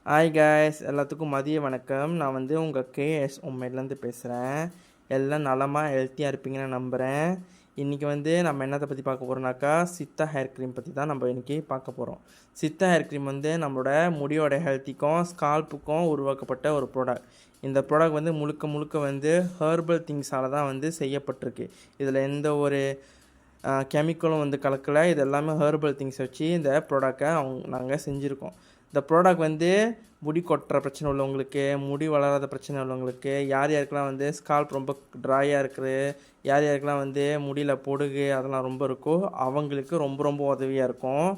Hi guys, எல்லாத்துக்கும் மதிய வணக்கம். நான் வந்து உங்கள் கேஎஸ் உண்மையிலேருந்து பேசுகிறேன். எல்லாம் நலமாக ஹெல்த்தியாக இருப்பீங்கன்னு நம்புகிறேன். இன்றைக்கி வந்து நம்ம என்னத்தை பற்றி பார்க்க போகிறோம்னாக்கா, சித்தா ஹேர் க்ரீம் பற்றி தான் நம்ம இன்றைக்கி பார்க்க போகிறோம். சித்தா ஹேர் க்ரீம் வந்து நம்மளோட முடியோட ஹெல்த்திக்கும் ஸ்கால்ப்புக்கும் உருவாக்கப்பட்ட ஒரு ப்ராடக்ட். இந்த ப்ராடக்ட் வந்து முழுக்க வந்து ஹெர்பல் திங்ஸால் தான் வந்து செய்யப்பட்டிருக்கு. இதில் எந்த ஒரு கெமிக்கலும் வந்து கலக்கலை. இது எல்லாமே ஹெர்பல் திங்ஸ் வச்சு இந்த ப்ராடக்டை நாங்கள் செஞ்சுருக்கோம். இந்த ப்ராடக்ட் வந்து முடி கொட்டுற பிரச்சனை உள்ளவங்களுக்கு, முடி வளராத பிரச்சனை உள்ளவங்களுக்கு, யார் யாருக்கெல்லாம் வந்து ஸ்கால்ப் ரொம்ப ட்ராயாக இருக்குது, யார் யாருக்கெல்லாம் வந்து முடியில் பொடுகு அதெல்லாம் ரொம்ப இருக்கோ அவங்களுக்கு ரொம்ப உதவியாக இருக்கும்.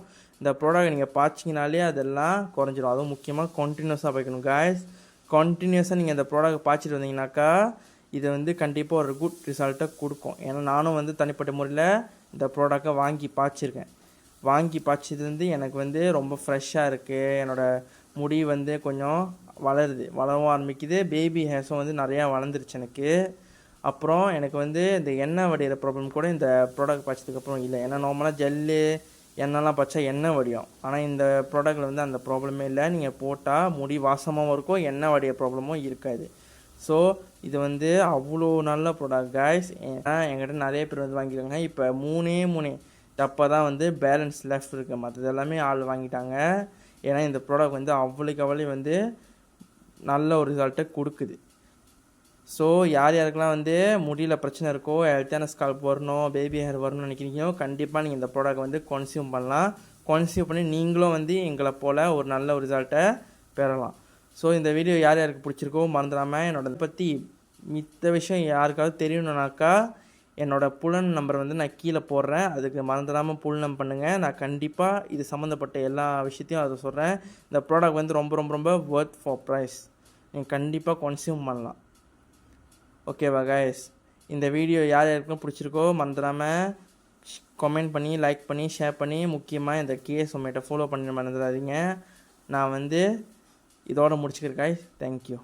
இந்த ப்ராடக்ட் நீங்கள் பாய்ச்சிங்கனாலே அதெல்லாம் குறைஞ்சிடும். அதுவும் முக்கியமாக கண்டினியூஸாக பாய்க்கணும் காய்ஸ். கண்டினியூஸாக நீங்கள் இந்த ப்ராடக்ட் பாய்ச்சிட்டு வந்தீங்கன்னாக்கா இது வந்து கண்டிப்பாக ஒரு குட் ரிசல்ட்டை கொடுக்கும். ஏன்னா நானும் வந்து தனிப்பட்ட முறையில் இந்த ப்ராடக்டை வாங்கி பாய்ச்சது வந்து எனக்கு வந்து ரொம்ப ஃப்ரெஷ்ஷாக இருக்குது. என்னோடய முடி வந்து கொஞ்சம் வளரவும் ஆரம்பிக்குது. பேபி ஹேர்ஸும் வந்து நிறையா வளர்ந்துருச்சு எனக்கு. அப்புறம் எனக்கு வந்து இந்த எண்ணெய் வடிகிற ப்ராப்ளம் கூட இந்த ப்ராடக்ட் பாய்ச்சதுக்கப்புறம் இல்லை. ஏன்னா நார்மலாக ஜெல்லு எண்ணெய்லாம் பாய்ச்சா எண்ணெய் வடியும். ஆனால் இந்த ப்ராடக்ட்டில் வந்து அந்த ப்ராப்ளமே இல்லை. நீங்கள் போட்டால் முடி வாசமாகவும் இருக்கும், எண்ணெய் வடிகிற ப்ராப்ளமும் இருக்காது. ஸோ இது வந்து அவ்வளோ நல்ல ப்ராடக்ட் காய்ஸ். ஏன்னா என்கிட்ட நிறைய பேர் வந்து வாங்கியிருக்காங்க. இப்போ மூணே அப்போ தான் வந்து பேலன்ஸ் லெஃப்ட் இருக்குது. மற்றது எல்லாமே ஆள் வாங்கிட்டாங்க. ஏன்னா இந்த ப்ராடக்ட் வந்து அவ்வளோ வந்து நல்ல ஒரு ரிசல்ட்டை கொடுக்குது. ஸோ யாருக்கெல்லாம் வந்து முடியல பிரச்சனை இருக்கோ, ஹெல்த்தியான ஸ்கால்ப் வரணும், பேபி ஹேர் வரணும்னு நினைக்கிறீங்களோ கண்டிப்பாக நீங்கள் இந்த ப்ராடக்ட் வந்து கன்சியூம் பண்ணலாம். கன்சியூம் பண்ணி நீங்களும் வந்து எங்களை போல் ஒரு நல்ல ஒரு ரிசல்ட்டை பெறலாம். ஸோ இந்த வீடியோ யாருக்கு பிடிச்சிருக்கோ மறந்துடாமல் என்னோட பற்றி மித்த விஷயம் யாருக்காவது தெரியணுன்னாக்கா என்னோடய புலன் நம்பர் வந்து நான் கீழே போடுறேன். அதுக்கு மறந்துடாமல் புலனம் பண்ணுங்கள். நான் கண்டிப்பாக இது சம்மந்தப்பட்ட எல்லா விஷயத்தையும் அதை சொல்கிறேன். இந்த ப்ராடக்ட் வந்து ரொம்ப ஒர்த் ஃபார் ப்ரைஸ். நீங்கள் கண்டிப்பாக கன்சியூம் பண்ணலாம். ஓகேவா கைஸ்? இந்த வீடியோ யாருக்கும் பிடிச்சிருக்கோ மறந்துடாமல் கமெண்ட் பண்ணி, லைக் பண்ணி, ஷேர் பண்ணி, முக்கியமாக இந்த கேஎஸ் உண்மையிட்ட ஃபாலோ பண்ணி மறந்துடாதீங்க. நான் வந்து இதோட முடிச்சுக்கிறேன் கைஸ். தேங்க்யூ.